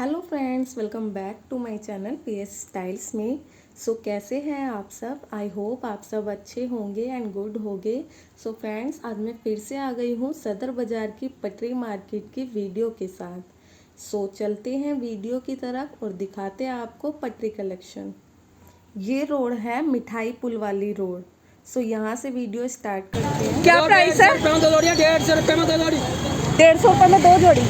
Hello friends, welcome back to my channel PS Styles में। कैसे हैं आप सब? आई होप आप सब अच्छे होंगे एंड गुड होंगे। फ्रेंड्स, आज मैं फिर से आ गई हूँ सदर बाज़ार की पटरी मार्केट की वीडियो के साथ। चलते हैं वीडियो की तरफ और दिखाते हैं आपको पटरी कलेक्शन। ये रोड है मिठाई पुल वाली रोड। यहाँ से वीडियो स्टार्ट करते हैं। क्या प्राइस है? 150 रुपये में 2 जोड़ी। 150 रुपये में 2 जोड़ी।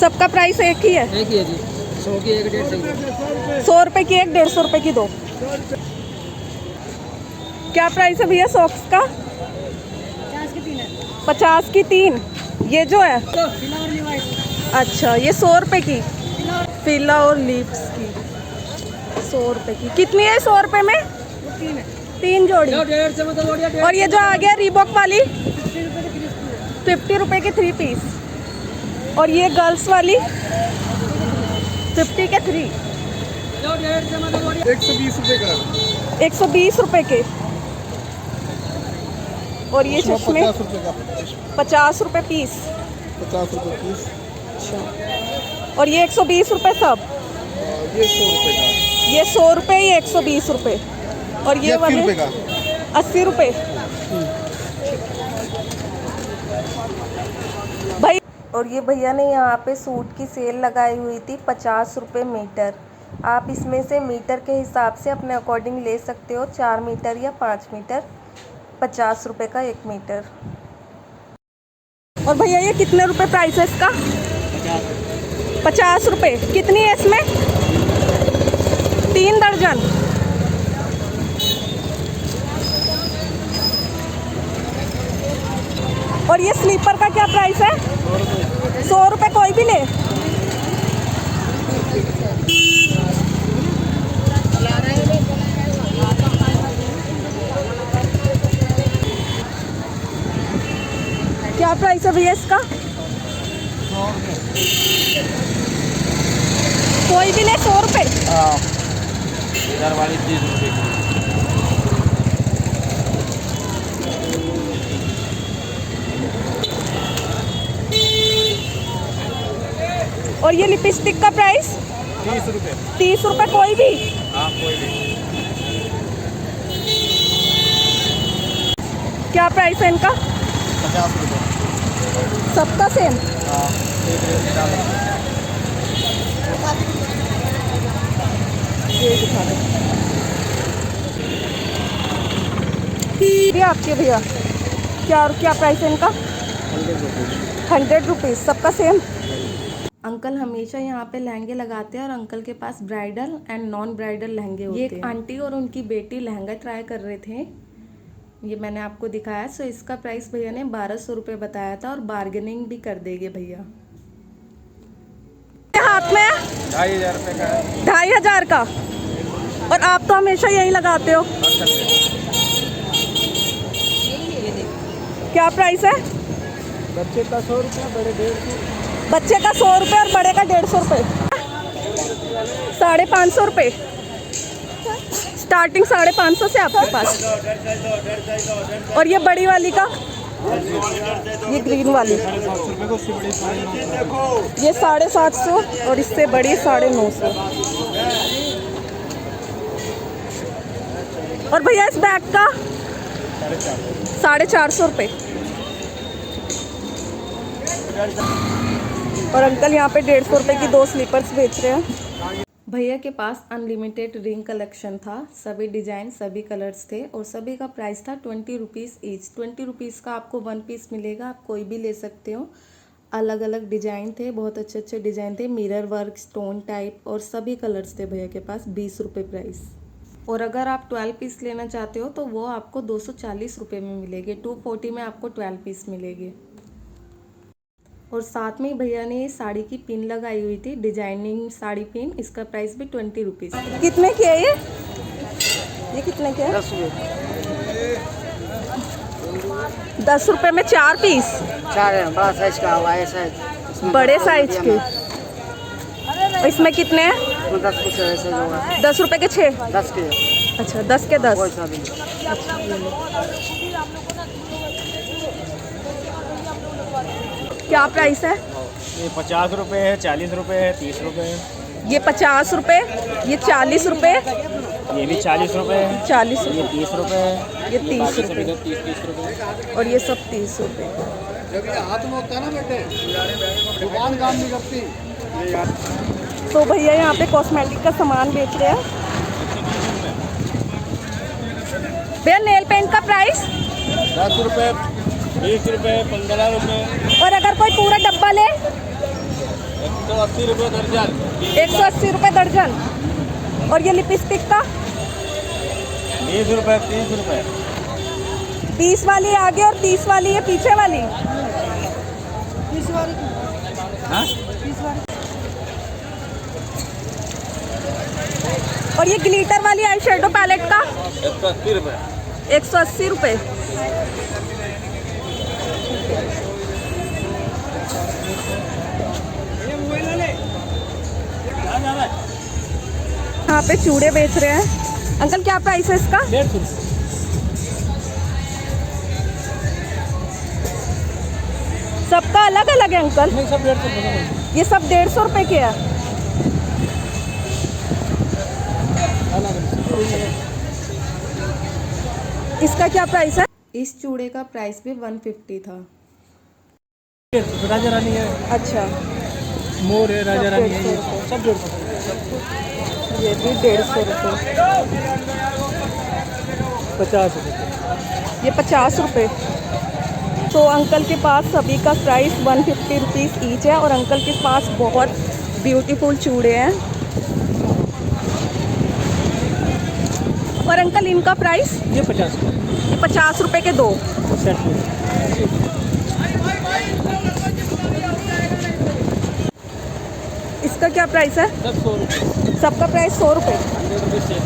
सबका प्राइस एक ही है? एक ही है जी। 100 की एक, 150 100 रुपये की एक, 150 रुपये की 2। क्या प्राइस है भैया सॉक्स का? 50 की 3। ये जो है अच्छा, ये 100 रुपये की फिला और लीव्स की 100 रुपये की। कितनी है 100 रुपये में? 3 जोड़ी। और ये जो आ गया रीबॉक वाली 50 रुपये की 3 पीस। और ये गर्ल्स वाली 50 के 3। 120 रुपये का। 120 रुपये के। और ये चश्मे 50 रुपये पीस। 50 रुपये पीस। अच्छा। और ये 120 रुपये सब। ये 100 रुपये का। ये 100 रुपये, ये 120 रुपये। और ये 80 रुपये का। 80 रुपये। भाई, और ये भैया ने यहाँ पे सूट की सेल लगाई हुई थी 50 रुपये मीटर। आप इसमें से मीटर के हिसाब से अपने अकॉर्डिंग ले सकते हो, 4 मीटर या 5 मीटर। 50 रुपये का 1 मीटर। और भैया ये कितने रुपए प्राइस है इसका? 50 रुपये। कितनी है इसमें? 3 दर्जन। और ये स्लीपर का क्या प्राइस है? 100 रुपये कोई भी ले। क्या प्राइस है भैया इसका? कोई भी ले 100 रुपये। इधर वाली 30 रुपये की। और ये लिपस्टिक का प्राइस 30 रुपये। 30 रुपये कोई भी। हाँ, कोई भी। क्या प्राइस है इनका? 50 रुपये। सबका सेम? हाँ, एक रेट डालो। ये दिखा दो। ये आपके भैया क्या प्राइस है इनका? 100 रुपीज़। सबका सेम? अंकल हमेशा यहाँ पे लहंगे लगाते हैं और अंकल के पास ब्राइडल एंड नॉन ब्राइडल लहंगे होते हैं। एक आंटी और उनकी बेटी लहंगा ट्राई कर रहे थे, ये मैंने आपको दिखाया। इसका प्राइस भैया ने 1200 रुपये बताया था और बार्गेनिंग भी कर देंगे भैया। हाथ में 2500 रुपये का है। 2500 का। और आप तो हमेशा यही लगाते हो। क्या प्राइस है? बच्चे का 100 रुपये, बड़े 150। बच्चे का 100 रुपये और बड़े का 150 रुपये। 550 रुपये स्टार्टिंग, 550 से आपके पास। और ये बड़ी वाली का, ये ग्रीन वाली, ये 750 और इससे बड़ी 950। और भैया इस बैग का 450 रुपये। और अंकल यहाँ पे 150 रुपये की 2 स्लीपर्स बेच रहे हैं। भैया के पास अनलिमिटेड रिंग कलेक्शन था। सभी डिजाइन, सभी कलर्स थे और सभी का प्राइस था 20 रुपीज़ ईच। 20 रुपीज़ का आपको 1 पीस मिलेगा। आप कोई भी ले सकते हो। अलग अलग डिजाइन थे, बहुत अच्छे अच्छे डिजाइन थे, मिरर वर्क, स्टोन टाइप और सभी कलर्स थे भैया के पास। 20 रुपये प्राइस। और अगर आप 12 पीस लेना चाहते हो तो वो आपको 240 रुपये में मिलेंगे। 240 में आपको 12 पीस मिलेंगे। और साथ में भैया ने साड़ी की पिन लगाई हुई थी, डिजाइनिंग साड़ी पिन। इसका प्राइस भी 20 रुपीज़। कितने की है ये कितने के है? 10 रुपये। 10 रुपये में 4 पीस। 4 है, बड़ा साइज का हुआ है साइज। बड़े साइज के। इसमें कितने हैं? 10 कुछ ऐसे होगा। 10 रुपये के 6। 10 के। अच्छा, 10 के 10। क्या प्राइस है? ये 50 रुपए है, 40 रुपए है, 30 रुपए है। ये 50 रुपए, ये 40 रुपए, ये भी 40 रुपए है, 40 ये रुपए, 30 रुपए है, ये 30 बाकी सब रुपए इधर 30 रुपए। और ये सब 30 रुपए। जब ये हाथ में होता है ना बेटे, जुबान काम नहीं करती। तो भैया यहाँ पे कॉस्मेटिक का सामान बेच रहे हैं। भैया नेल पेंट का प्राइस 10 रुपए, 20 रुपए, 15 रुपए, और अगर कोई पूरा डब्बा ले 180 रुपए दर्जन। 180 रुपए दर्जन। और ये लिपस्टिक का 20 रुपए, 30 रुपए। 20 वाली आगे और 30 वाली है पीछे वाली। हाँ? और ये ग्लिटर वाली आई शेडो पैलेट का 180 रुपए। 180 रुपए। यहाँ पे चूड़े बेच रहे हैं। अंकल क्या प्राइस है इसका? 150। सबका अलग अलग है अंकल? नहीं, सब 150 रुपए। ये सब 150 रुपए के है। इसका क्या प्राइस है? इस चूड़े का प्राइस भी 150 था। राजा रानी है, अच्छा, मोर है, राजा रानी है, ये सब 150। ये भी 150 रुपये। 50 रुपए। ये 50 रुपये। तो अंकल के पास सभी का प्राइस 150 रुपीज़ ईच है और अंकल के पास बहुत ब्यूटीफुल चूड़े हैं। और अंकल इनका प्राइस? ये 50 रुपए। ये 50 रुपये के दो। सेट में। इसका क्या प्राइस है? सब 100 रुपए। सबका प्राइस 100 रुपये। 100 रुपए सेट।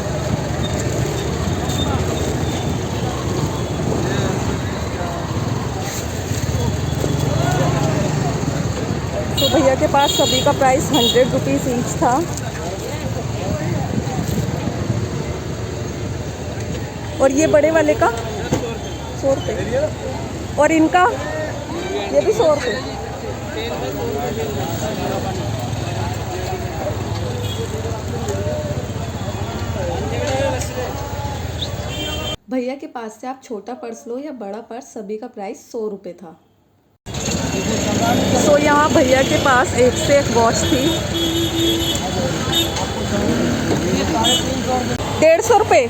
तो भैया के पास सभी का प्राइस 100 रुपीज़ ईच था। और ये बड़े वाले का 100 रुपये। और इनका ये भी 100 रुपये। भैया के पास से आप छोटा पर्स लो या बड़ा पर्स, सभी का प्राइस 100 रुपये था। तो यहाँ भैया के पास एक से एक वॉच थी। 150 रुपये।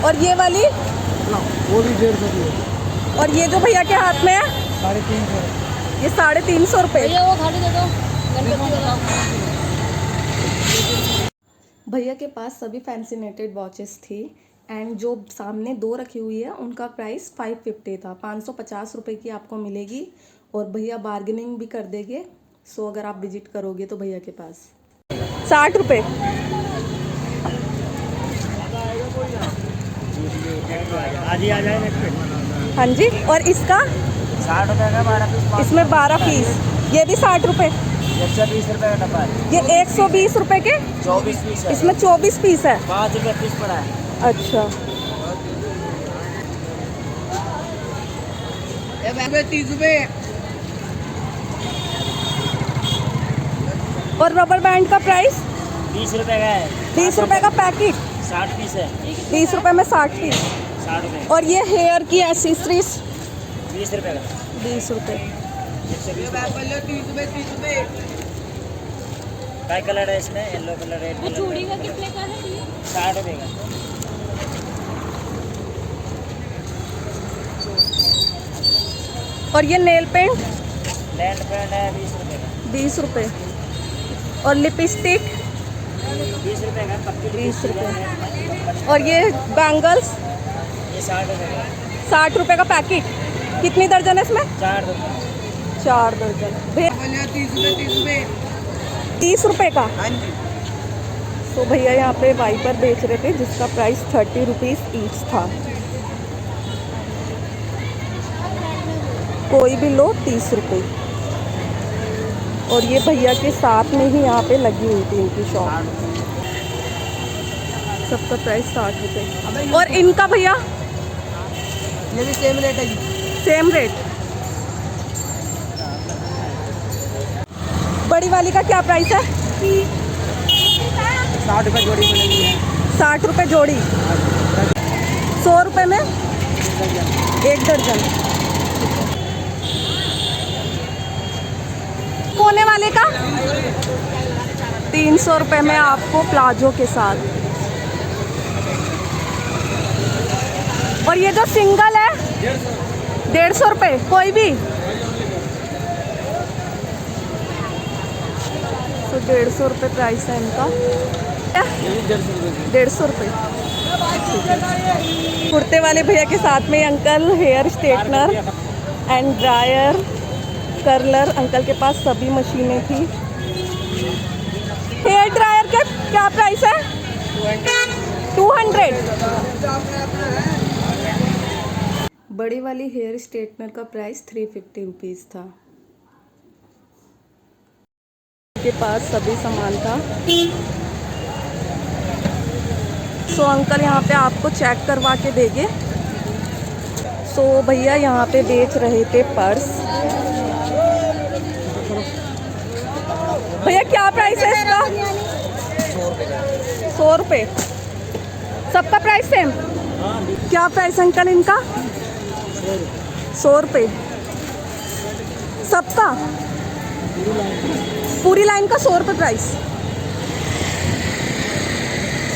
और ये वाली? वो भी 150 रुपए। और ये जो भैया के हाथ में है? 350। ये 350 रुपये। भैया के पास सभी फैंसीनेटेड वॉचेस थी एंड जो सामने दो रखी हुई है उनका प्राइस 550 था। 550 रुपये की आपको मिलेगी और भैया बार्गेनिंग भी कर देंगे। सो अगर आप विजिट करोगे तो भैया के पास 60 रुपये। आज ही आ जाए नेक्स्ट। हाँ जी। और इसका 60 रुपए का 12 पीस। इसमें 12 पीस। ये भी 60 रुपये। 120 रुपए का डब्बा है। ये 120 रुपये के 24 पीस है। इसमें 24 पीस है। 5 रुपए पीस पड़ा है। अच्छा। 30 रुपए। और रबर बैंड का प्राइस 20 रुपए का है। 20 रुपये का पैकेट। 60 पीस है। 20 रुपये में 60 पीस। 60 रुपए। और ये हेयर की एक्सेसरीज 20 रुपए का। 20 रुपये। 30 रुपए 30 रुपए। काय कलर है इसमें? Yellow colour, red colour. चूड़ी का कितने का है ये? 60 रुपए का। और ये नेल पेंट लैंड पेंट है 20 रुपए का। 20 रुपये। और लिपस्टिक 20 रुपए का। पक्की 20 रुपए। रुपए। और ये बैंगल्स ये 60 रुपए का। 60 रुपये का पैकेट। कितनी दर्जन है इसमें? 4 रुपए। 4 दर्जन। 30 रुपए 30 रुपए। 30 रुपये का। हाँ जी। तो भैया यहाँ पे वाइपर बेच रहे थे जिसका प्राइस 30 रुपीज़ ईच था। कोई भी लो 30 रुपये। और ये भैया के साथ में ही यहाँ पे लगी हुई थी इनकी शॉप। सबका प्राइस 60 रुपये। और इनका भैया ये भी सेम रेट है जी। Same rate. बड़ी वाली का क्या प्राइस है? 60 रुपये जोड़ी मिलेगी। 60 रुपये जोड़ी। 100 रुपये में 1 दर्जन। कोने वाले का 300 रुपये में आपको प्लाजो के साथ। और ये जो सिंगल है 150 रुपये कोई भी। तो 150 रुपये प्राइस है इनका। 150 रुपये। कुर्ते वाले भैया के साथ में uncle hair straightener and dryer curler, uncle के पास सभी मशीनें थी। हेयर ड्रायर का क्या प्राइस है? 200। बड़ी वाली हेयर स्ट्रेटनर का प्राइस 350 रुपीज़ था। के पास सभी सामान था। सो अंकल यहाँ पे आपको चेक करवा के देंगे। सो भैया यहाँ पे बेच रहे थे पर्स। भैया क्या प्राइस है इसका? 100 रुपये। सबका प्राइस सेम? क्या प्राइस अंकल इनका? 100 रुपये सबका। पूरी लाइन का 100 रुपये प्राइस।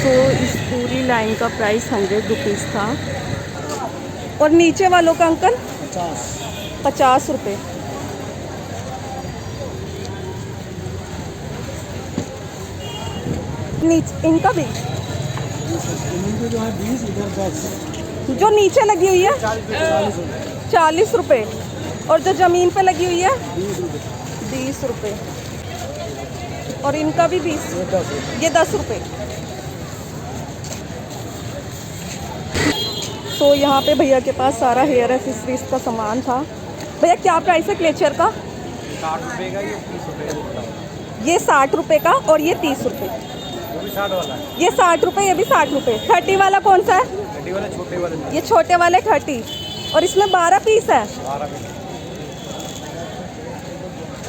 तो इस पूरी लाइन का प्राइस 100 रुपीज़ था। और नीचे वालों का अंकल 50 रुपये। नीचे इनका भी जो नीचे लगी हुई है 40 रुपये। और जो ज़मीन पे लगी हुई है 20 रुपये। और इनका भी 20, ये 10 रुपये। तो यहाँ पे भैया के पास सारा हेयर एक्सेसरीज का सामान था। भैया क्या प्राइस है क्लेचर का? 60 रुपये का, ये 30 रुपये का। ये 60 रुपये का और ये 30 रुपये। वो भी 60 वाला है। ये 60 रुपये, ये भी 60 रुपये। 30 वाला कौन सा है? 30 वाला छोटे वाले में। ये छोटे वाले 30। और इसमें 12 पीस है। 12 में।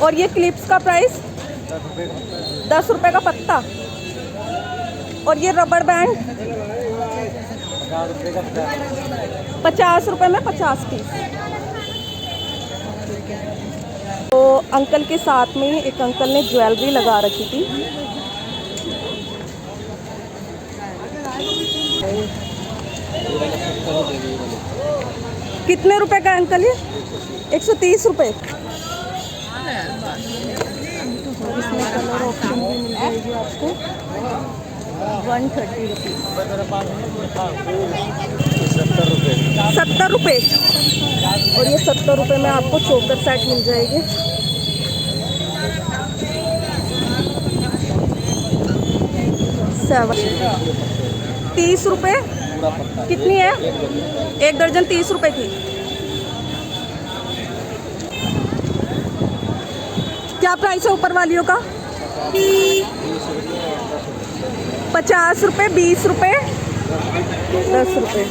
और ये क्लिप्स का प्राइस 10 रुपये का। 10 रुपये का पत्ता। और ये रबड़ बैंड 50 रुपये का 50 रुपये में 50 पीस। तो अंकल के साथ में एक अंकल ने ज्वेलरी लगा रखी थी। कितने रुपए का अंकल ये? 130 रुपये। इसमें कलर ऑप्शन भी मिल जाएगी आपको 130 रुपीज़। 70 रुपये। और ये 70 रुपये में आपको चोकर सेट मिल जाएगी। सेवन 30 रुपये। कितनी है? 1 दर्जन 30 रुपये की। क्या प्राइस है ऊपर वालियों का? 50 रुपये, 20 रुपये, 10 रुपये।